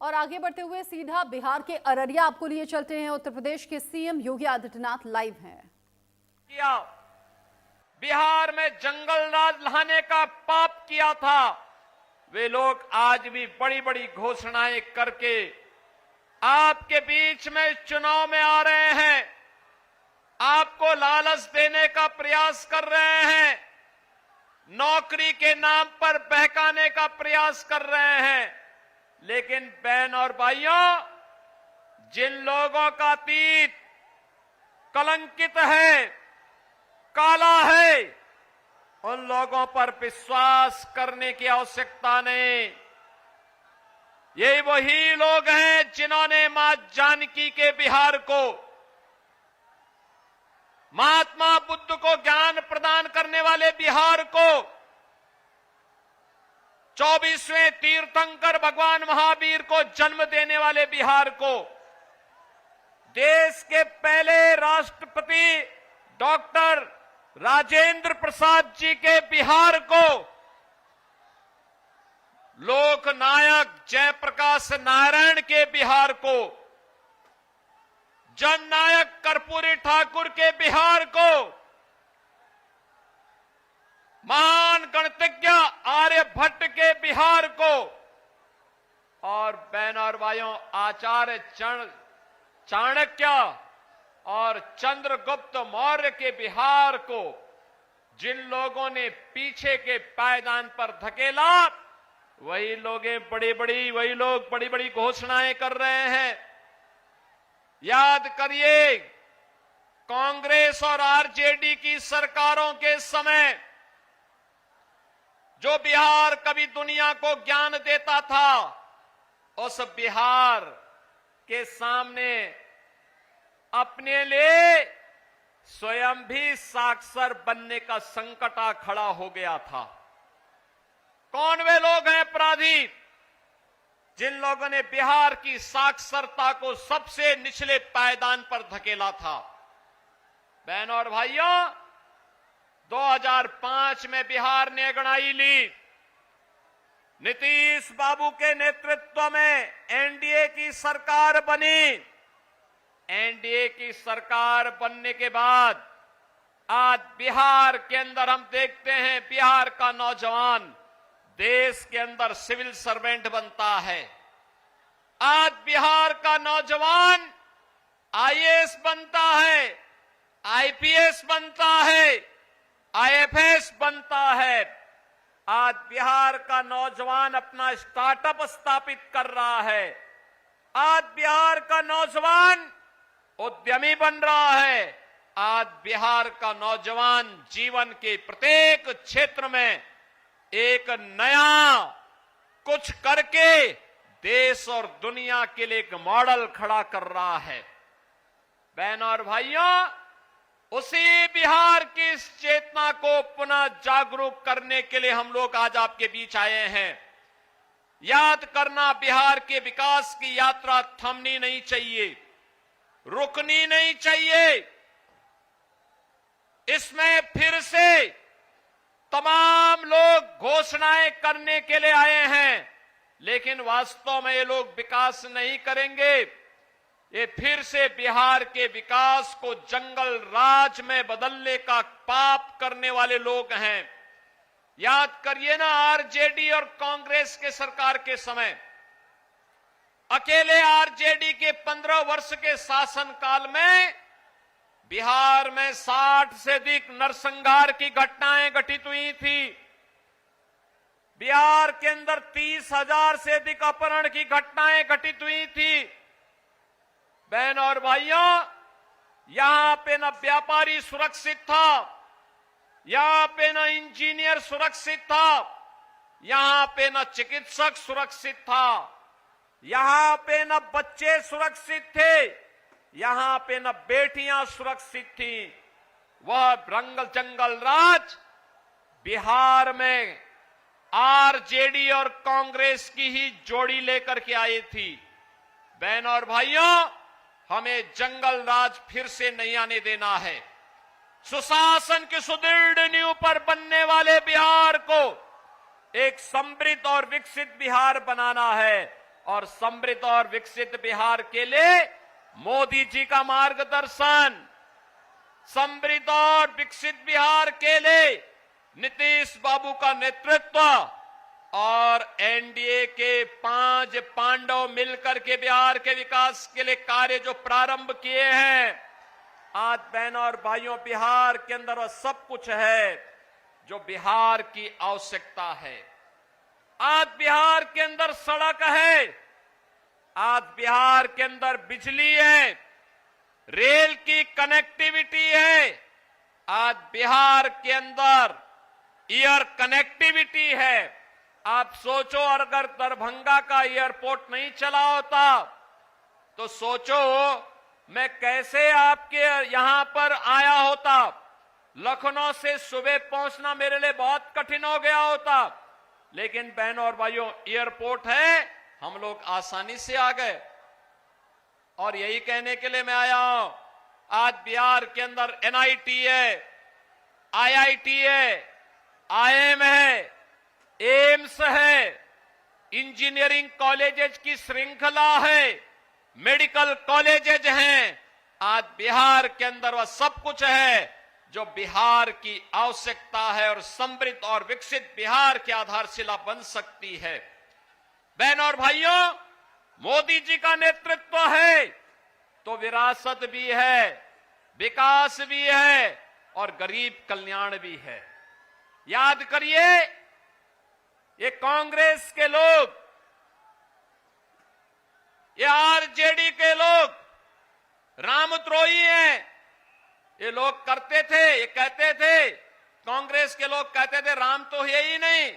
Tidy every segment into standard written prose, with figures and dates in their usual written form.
और आगे बढ़ते हुए सीधा बिहार के अररिया आपको लिए चलते हैं। उत्तर प्रदेश के सीएम योगी आदित्यनाथ लाइव हैं। बिहार में जंगल राज लाने का पाप किया था, वे लोग आज भी बड़ी बड़ी घोषणाएं करके आपके बीच में चुनाव में आ रहे हैं, आपको लालच देने का प्रयास कर रहे हैं, नौकरी के नाम पर बहकाने का प्रयास कर रहे हैं। लेकिन बहन और भाइयों, जिन लोगों का अतीत कलंकित है, काला है, उन लोगों पर विश्वास करने की आवश्यकता नहीं। ये वही लोग हैं जिन्होंने मां जानकी के बिहार को, महात्मा बुद्ध को ज्ञान प्रदान करने वाले बिहार को, 24वें तीर्थंकर भगवान महावीर को जन्म देने वाले बिहार को, देश के पहले राष्ट्रपति डॉक्टर राजेंद्र प्रसाद जी के बिहार को, लोकनायक जयप्रकाश नारायण के बिहार को, जननायक कर्पूरी ठाकुर के बिहार को, महान गणितज्ञ आर्यभट्ट के बिहार को, और बहन और भाइयों आचार्य चाणक्य और चंद्रगुप्त मौर्य के बिहार को जिन लोगों ने पीछे के पायदान पर धकेला, वही लोग बड़ी बड़ी घोषणाएं कर रहे हैं। याद करिए, कांग्रेस और आरजेडी की सरकारों के समय जो बिहार कभी दुनिया को ज्ञान देता था, उस बिहार के सामने अपने लिए स्वयं भी साक्षर बनने का संकट आ खड़ा हो गया था। कौन वे लोग हैं अपराधी जिन लोगों ने बिहार की साक्षरता को सबसे निचले पायदान पर धकेला था? बहनों और भाइयों, 2005 में बिहार ने अंगड़ाई ली। नीतीश बाबू के नेतृत्व में एनडीए की सरकार बनी। एनडीए की सरकार बनने के बाद आज बिहार के अंदर हम देखते हैं, बिहार का नौजवान देश के अंदर सिविल सर्वेंट बनता है। आज बिहार का नौजवान आईएएस बनता है, आईपीएस बनता है, आईएफएस बनता है। आज बिहार का नौजवान अपना स्टार्टअप स्थापित कर रहा है। आज बिहार का नौजवान उद्यमी बन रहा है। आज बिहार का नौजवान जीवन के प्रत्येक क्षेत्र में एक नया कुछ करके देश और दुनिया के लिए एक मॉडल खड़ा कर रहा है। बहनों और भाइयों, उसी बिहार की इस चेतना को पुनः जागरूक करने के लिए हम लोग आज आपके बीच आए हैं। याद करना, बिहार के विकास की यात्रा थमनी नहीं चाहिए, रुकनी नहीं चाहिए। इसमें फिर से तमाम लोग घोषणाएं करने के लिए आए हैं, लेकिन वास्तव में ये लोग विकास नहीं करेंगे। ये फिर से बिहार के विकास को जंगल राज में बदलने का पाप करने वाले लोग हैं। याद करिए ना, आरजेडी और कांग्रेस के सरकार के समय अकेले आरजेडी के 15 वर्ष के शासनकाल में बिहार में 60 से अधिक नरसंहार की घटनाएं घटित हुई थी। बिहार के अंदर 30,000 से अधिक अपहरण की घटनाएं घटित हुई थी। बहनों और भाइयों, यहां पे न व्यापारी सुरक्षित था, यहां पे न इंजीनियर सुरक्षित था, यहां पे न चिकित्सक सुरक्षित था, यहां पे न बच्चे सुरक्षित थे, यहां पे न बेटियां सुरक्षित थी। वह जंगल राज बिहार में आरजेडी और कांग्रेस की ही जोड़ी लेकर के आई थी। बहनों और भाइयों, हमें जंगल राज फिर से नहीं आने देना है। सुशासन की सुदृढ़ नींव पर बनने वाले बिहार को एक समृद्ध और विकसित बिहार बनाना है। और समृद्ध और विकसित बिहार के लिए मोदी जी का मार्गदर्शन, समृद्ध और विकसित बिहार के लिए नीतीश बाबू का नेतृत्व और एनडीए के 5 पांडव मिलकर के बिहार के विकास के लिए कार्य जो प्रारंभ किए हैं, आज बहनों और भाइयों, बिहार के अंदर वह सब कुछ है जो बिहार की आवश्यकता है। आज बिहार के अंदर सड़क है, आज बिहार के अंदर बिजली है, रेल की कनेक्टिविटी है, आज बिहार के अंदर एयर कनेक्टिविटी है। आप सोचो अगर दरभंगा का एयरपोर्ट नहीं चला होता तो सोचो मैं कैसे आपके यहां पर आया होता। लखनऊ से सुबह पहुंचना मेरे लिए बहुत कठिन हो गया होता, लेकिन बहनों और भाइयों एयरपोर्ट है, हम लोग आसानी से आ गए। और यही कहने के लिए मैं आया हूं, आज बिहार के अंदर एनआईटी है, आईआईटी है, आईएम है, एम्स है, इंजीनियरिंग कॉलेजेस की श्रृंखला है, मेडिकल कॉलेजेस हैं। आज बिहार के अंदर वह सब कुछ है जो बिहार की आवश्यकता है और समृद्ध और विकसित बिहार की आधारशिला बन सकती है। बहनों और भाइयों, मोदी जी का नेतृत्व है तो विरासत भी है, विकास भी है और गरीब कल्याण भी है। याद करिए, ये कांग्रेस के लोग, ये आरजेडी के लोग रामद्रोही हैं। ये लोग करते थे, ये कहते थे, कांग्रेस के लोग कहते थे राम तो है ही नहीं,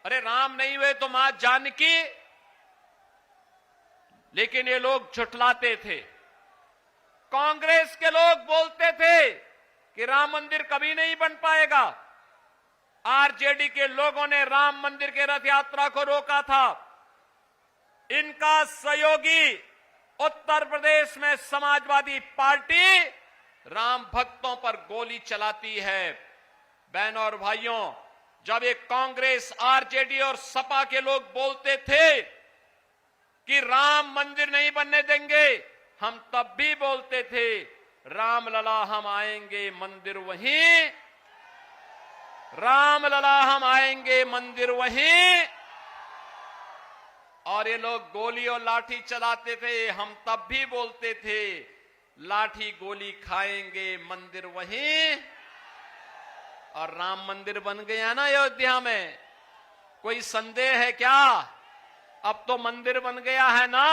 अरे राम नहीं हुए तो मां जानकी। लेकिन ये लोग झुठलाते थे। कांग्रेस के लोग बोलते थे कि राम मंदिर कभी नहीं बन पाएगा। आरजेडी के लोगों ने राम मंदिर के रथ यात्रा को रोका था। इनका सहयोगी उत्तर प्रदेश में समाजवादी पार्टी राम भक्तों पर गोली चलाती है। बहनों और भाइयों, जब एक कांग्रेस, आरजेडी और सपा के लोग बोलते थे कि राम मंदिर नहीं बनने देंगे, हम तब भी बोलते थे राम लला हम आएंगे मंदिर वहीं, राम लला हम आएंगे मंदिर वहीं। और ये लोग गोली और लाठी चलाते थे, हम तब भी बोलते थे लाठी गोली खाएंगे मंदिर वहीं। और राम मंदिर बन गया ना अयोध्या में, कोई संदेह है क्या? अब तो मंदिर बन गया है ना,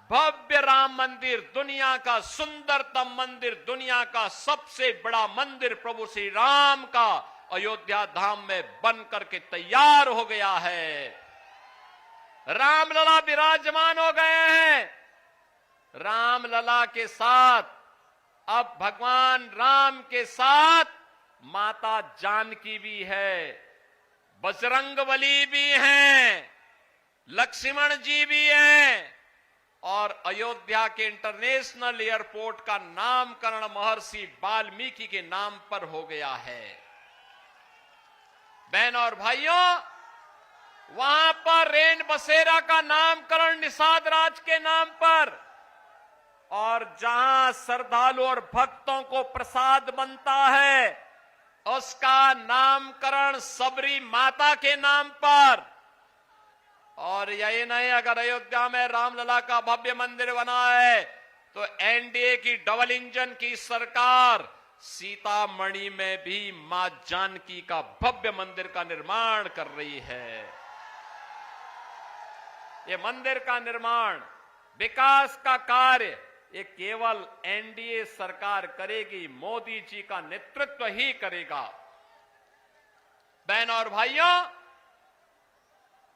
भव्य राम मंदिर, दुनिया का सुंदरतम मंदिर, दुनिया का सबसे बड़ा मंदिर प्रभु श्री राम का अयोध्या धाम में बन करके तैयार हो गया है। रामलला विराजमान हो गए हैं। रामलला के साथ अब भगवान राम के साथ माता जानकी भी है, बजरंगबली भी हैं, लक्ष्मण जी भी हैं और अयोध्या के इंटरनेशनल एयरपोर्ट का नामकरण महर्षि वाल्मीकि के नाम पर हो गया है। बहनों और भाइयों, वहां पर रेन बसेरा का नामकरण निषाद राज के नाम पर, और जहां श्रद्धालु और भक्तों को प्रसाद बनता है उसका नामकरण सबरी माता के नाम पर। और यही नहीं, अगर अयोध्या में रामलला का भव्य मंदिर बना है तो एनडीए की डबल इंजन की सरकार सीतामढ़ी में भी मां जानकी का भव्य मंदिर का निर्माण कर रही है। ये मंदिर का निर्माण, विकास का कार्य, ये केवल एनडीए सरकार करेगी, मोदी जी का नेतृत्व ही करेगा। बहनों और भाइयों,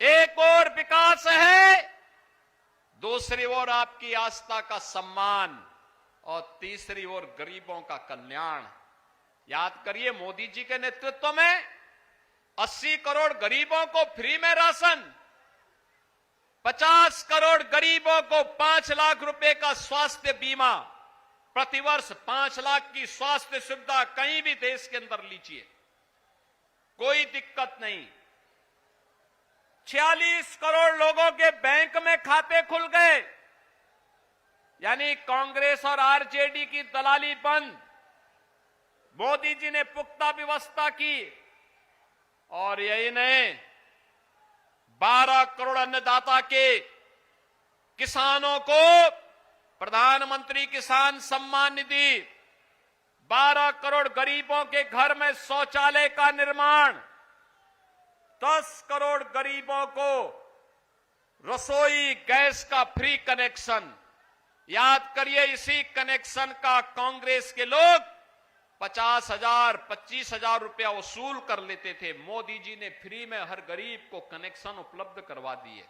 एक और विकास है, दूसरी ओर आपकी आस्था का सम्मान और तीसरी ओर गरीबों का कल्याण। याद करिए, मोदी जी के नेतृत्व में 80 करोड़ गरीबों को फ्री में राशन, 50 करोड़ गरीबों को 5 लाख रुपए का स्वास्थ्य बीमा, प्रतिवर्ष 5 लाख की स्वास्थ्य सुविधा कहीं भी देश के अंदर लीजिए, कोई दिक्कत नहीं। 46 करोड़ लोगों के बैंक में खाते खुल गए। यानी कांग्रेस और आरजेडी की दलाली बंद। मोदी जी ने पुख्ता व्यवस्था की और यही नहीं, 12 करोड़ अन्नदाता के किसानों को प्रधानमंत्री किसान सम्मान निधि, 12 करोड़ गरीबों के घर में शौचालय का निर्माण, 10 करोड़ गरीबों को रसोई गैस का फ्री कनेक्शन। याद करिए, इसी कनेक्शन का कांग्रेस के लोग 50,000, 25,000 रुपया वसूल कर लेते थे। मोदी जी ने फ्री में हर गरीब को कनेक्शन उपलब्ध करवा दिए।